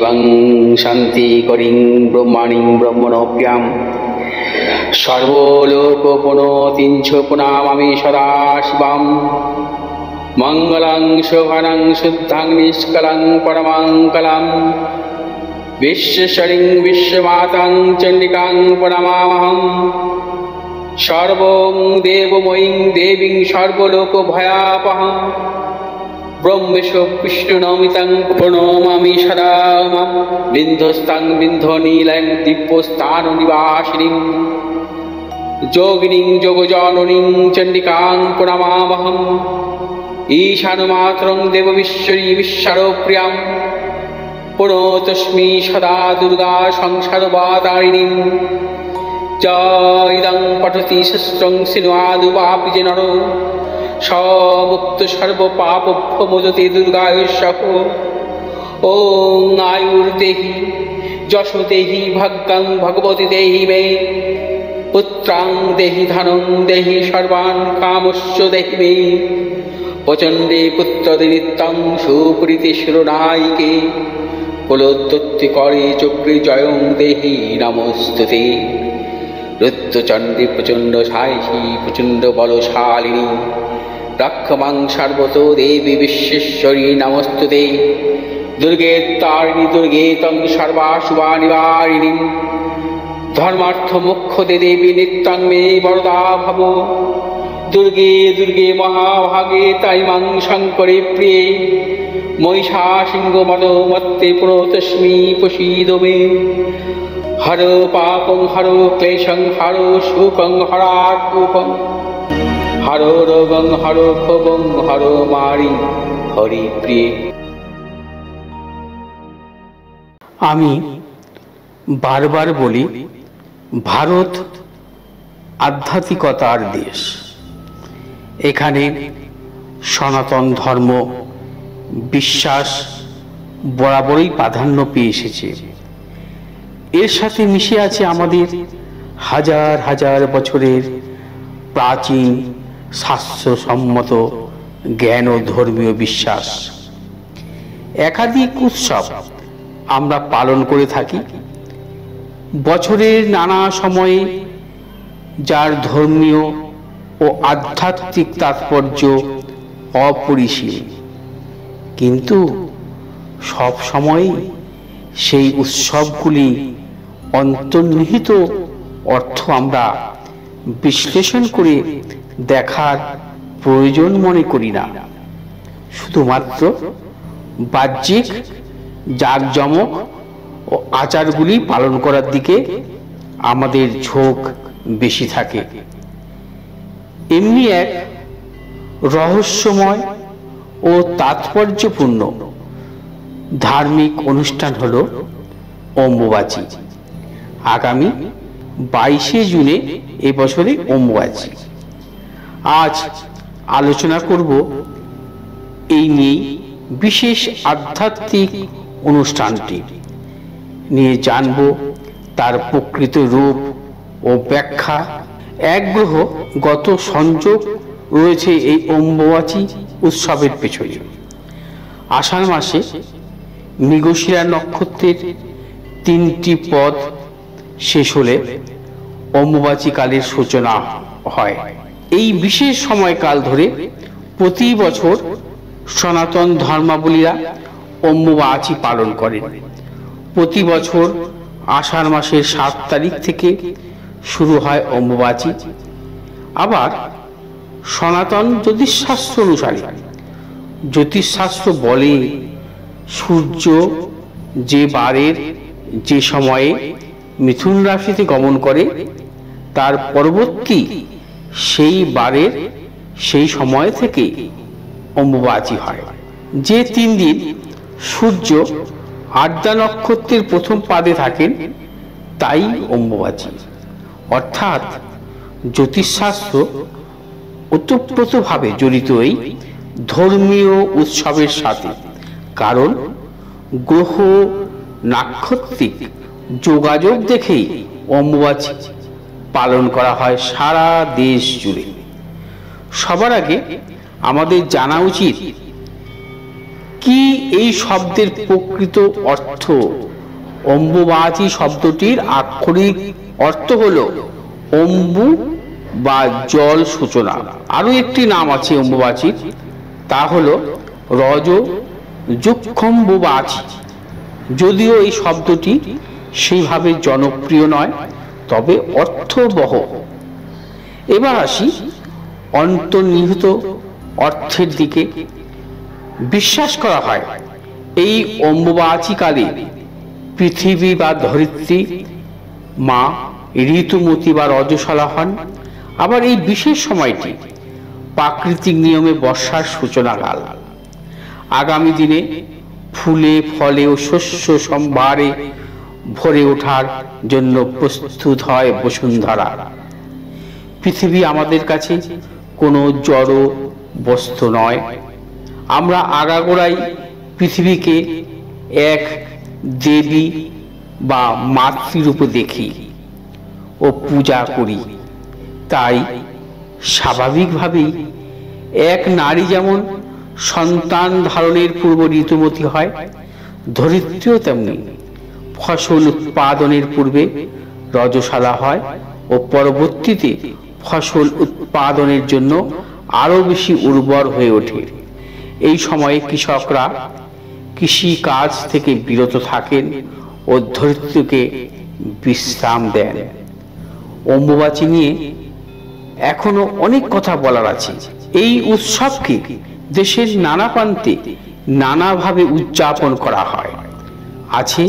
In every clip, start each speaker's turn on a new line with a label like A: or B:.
A: শিবং শান্তি করিং ব্রহ্মাণিং ব্রহ্মণোপ্যাম সর্বলোকপুনতিঞ্চ প্রণামামি সদা শিবম মঙ্গলং শোভনং শুদ্ধং নিষ্কলং পরমঙ্গলম বিশ্বশ্বরিং বিশ্বমাতাং চণ্ডিকাং প্রণমামহম সর্বং দেবময়ীং দেবীং সর্বলোকভয়াপহম ব্রহ্মেশ বিষ্ণুনমিতং প্রণমামি সদা মাম বিন্ধস্তাং বিন্ধনীলং দিব্যস্থাননিবাসিনীং যোগিনীং যোগজননীং চণ্ডিকাং প্রণমামহম ঈশানমাতরং দেববিশ্বরী বিশ্বরপ্রিয়াং প্রণতস্মি সদা দুর্গা সংসারবাতারিণীং ইদং পঠতি শস্ত্রং সিনুয়াদুপাপি যে নর সমুক্ত সর্বপাপভ্যো মোদতে দুর্গায়ুঃসহ ওং আয়ুর্দেহি যশো দেহি ভাগ্যং ভগবতী দেহি মে পুত্রাং দেহি ধনং দেহি সর্বান কামস্য দেহি মে প্রচণ্ডে পুত্রদে নিত্যং সুপ্রীতি শিরোনায়িকে কুলোত্তত্তি করে চক্রে জয়ং দেহি নমস্তুতে রুদ্রচণ্ডী প্রচণ্ড সাহসী প্রচণ্ড বলশালিনী রক্ষমাং সর্বত দেবী বিশ্বেশ্বরী নমস্তুতে দুর্গে তারিণী দুর্গে তং সর্বাশুভা নিবারিণী ধর্মার্থ মোক্ষদে দেবী নিত্যং মে বরদা ভব দুর্গে দুর্গে মহাভাগে তাই মাং শঙ্করে প্রিয়ে মহিষা সিংহ মদমত্তে প্রতস্মি প্রসীদ মে হর পাপং হর ক্লেশং হর শোকং হরাকুপং হর রোগং হর ক্ষোভং হর মারি হরি প্রিয়ে।
B: আমি বারবার বলি, ভারত আধ্যাত্মিকতার দেশ। এখানে সনাতন ধর্ম বিশ্বাস বরাবরই প্রাধান্য পেয়ে এসেছে। এর সাথে মিশে আছে আমাদের হাজার হাজার বছরের প্রাচীন শাস্ত্রসম্মত জ্ঞান ও ধর্মীয় বিশ্বাস। একাধিক উৎসব আমরা পালন করে থাকি বছরের নানা সময়ে, যার ধর্মীয় ও আধ্যাত্মিক তাৎপর্য অপরিসীম। কিন্তু সব সময়ই সেই উৎসবগুলি অন্তর্নিহিত অর্থ আমরা বিশ্লেষণ করে দেখার প্রয়োজন মনে করি না। শুধুমাত্র বাহ্যিক জাঁকজমক ও আচারগুলি পালন করার দিকে আমাদের ঝোঁক বেশি থাকে। এমনি এক রহস্যময় ও তাৎপর্যপূর্ণ ধার্মিক অনুষ্ঠান হল অম্বুবাচী। আগামী 22শে জুনে এবছরে অম্বুবাচী। আজ আলোচনা করব এই নিয়ে বিশেষ আধ্যাত্মিক অনুষ্ঠানটি নিয়ে, জানব তার প্রকৃত রূপ ও ব্যাখ্যা। এক গ্রহ গত সংযোগ রয়েছে এই অম্বুবাচী উৎসবের পেছনে। আষাঢ় মাসে মৃগশিরা নক্ষত্রের 3টি পদ শেষ হলে অম্বুবাচী কালের সূচনা হয়। এই বিশেষ সময়কাল ধরে প্রতি বছর সনাতন ধর্মাবলীরা অম্বুবাচী পালন করেন। প্রতি বছর আষাঢ় মাসের 7 তারিখ থেকে শুরু হয় অম্বুবাচী। আবার সনাতন জ্যোতিষশাস্ত্র অনুসারে, জ্যোতিষশাস্ত্র বলে সূর্য যে বারের যে সময়ে মিথুন রাশিতে গমন করে, তার পরবর্তী সেই বারের সেই সময় থেকে অম্বুবাচী হয়। যে 3 দিন সূর্য আদ্রা নক্ষত্রের প্রথম পাদে থাকেন তাই অম্বুবাচী। অর্থাৎ জ্যোতিষশাস্ত্র ওতপ্রোতভাবে জড়িত এই ধর্মীয় উৎসবের সাথে। কারণ গ্রহ নাক্ষত্রিক যোগাযোগ দেখেই অম্বুবাচী পালন করা হয় সারা দেশ জুড়ে। সবার আগে আমাদের জানা উচিত কি এই শব্দের প্রকৃত অর্থ? অম্বুবাচী শব্দটির আক্ষরিক অর্থ হলো অম্বু বা জল সূচনা। আরো একটি নাম আছে অম্বুবাচীর, তা হলো রজ যুক্ষম্বুবাচী। যদিও এই শব্দটি সেইভাবে জনপ্রিয় নয়, তবে অর্থবহ। এবার আসি অন্তর্নিহিত অর্থের দিকে। বিশ্বাস করা হয় এই অম্বুবাচীকালে পৃথিবী বা ধরিত্রী মা ঋতুমতী বা রজস্বলা হন। আবার এই বিশেষ সময়টি প্রাকৃতিক নিয়মে বর্ষার সূচনাকাল। আগামী দিনে ফুলে ফলে ও শস্য সম্ভারে ভরে ওঠার জন্য প্রস্তুত হয় বসুন্ধরা। পৃথিবী আমাদের কাছে কোনো জড় বস্তু নয়। আমরা আগাগোড়াই পৃথিবীকে এক দেবী বা মাতৃরূপে দেখি ও পূজা করি। তাই স্বাভাবিকভাবেই এক নারী যেমন সন্তান ধারণের পূর্ব ঋতুমতী হয়, ধরিত্রীও তেমনি ফসল উৎপাদনের পূর্বে রজস্বলা হয় ও পরবর্তীতে ফসল উৎপাদনের জন্য আরো বেশি উর্বর হয়ে ওঠে। এই সময়ে কৃষকরা কৃষি কাজ থেকে বিরত থাকেন ও ধরিত্রীকে বিশ্রাম দেন। অম্বুবাচী নিয়ে এখনো অনেক কথা বলার আছে। এই উৎসবকে দেশের নানা প্রান্তে নানাভাবে উদযাপন করা হয়। আছে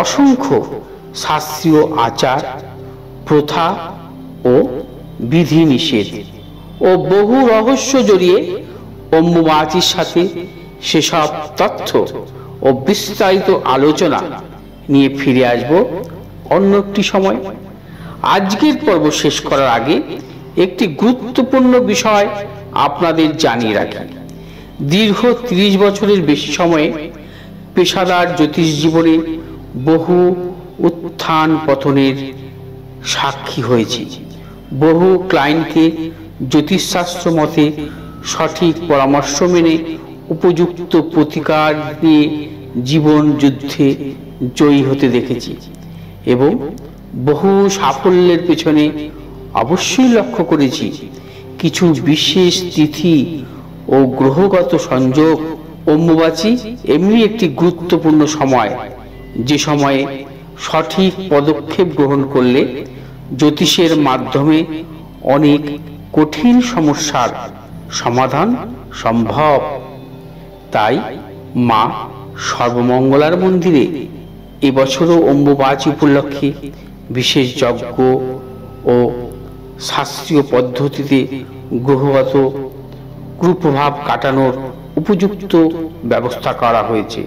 B: অসংখ্য শাস্ত্রীয় আচার, প্রথা ও বিধিনিষেধ ও বহু রহস্য জড়িয়ে অম্বুবাচীর সাথে। সেসব তথ্য ও বিস্তারিত আলোচনা নিয়ে ফিরে আসব অন্য একটি সময়। আজকের পর্ব শেষ করার আগে একটি গুরুত্বপূর্ণ বিষয় আপনাদের জানিয়ে রাখি। দীর্ঘ 30 বছরের বেশি সময়ে পেশাদার জ্যোতিষ জীবনে বহু উত্থান পতনের সাক্ষী হয়েছি। বহু ক্লায়েন্টকে জ্যোতিষশাস্ত্র মতে সঠিক পরামর্শ মেনে উপযুক্ত প্রতিকার দিয়ে জীবন যুদ্ধে জয়ী হতে দেখেছি এবং বহু সাফল্যের পেছনে অবশ্যই লক্ষ্য করেছি কিছু বিশেষ তিথি ও গ্রহগত সংযোগ। অম্বুবাচী এমনি একটি গুরুত্বপূর্ণ সময়, যে সময়ে সঠিক পদক্ষেপ গ্রহণ করলে জ্যোতিষের মাধ্যমে অনেক কঠিন সমস্যার সমাধান সম্ভব। তাই মা সর্বমঙ্গলার মন্দিরে এবছরও অম্বুবাচী উপলক্ষে বিশেষ যজ্ঞ ও শাস্ত্রীয় পদ্ধতিতে গ্রহগত কুপ্রভাব কাটানোর উপযুক্ত ব্যবস্থা করা হয়েছে।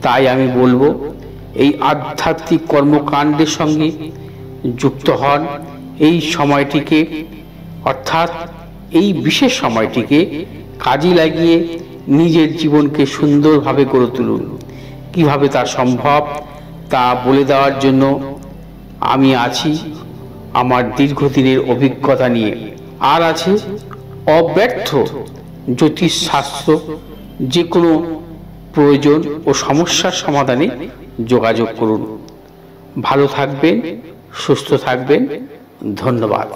B: তাই আমি বলবো, এই আধ্যাত্মিক কর্মকাণ্ডের সঙ্গে যুক্ত হন। এই সময়টিকে, অর্থাৎ এই বিশেষ সময়টিকে কাজে লাগিয়ে নিজের জীবনকে সুন্দরভাবে গড়ে তুলুন। কিভাবে তা সম্ভব তা বলে দেওয়ার জন্য আমি আছি আমার দীর্ঘদিনের অভিজ্ঞতা নিয়ে। আর আছে অব্যর্থ জ্যোতিষ শাস্ত্র। যে কোনো প্রয়োজন ও সমস্যার সমাধানে যোগাযোগ করুন। ভালো থাকবেন, সুস্থ থাকবেন। ধন্যবাদ।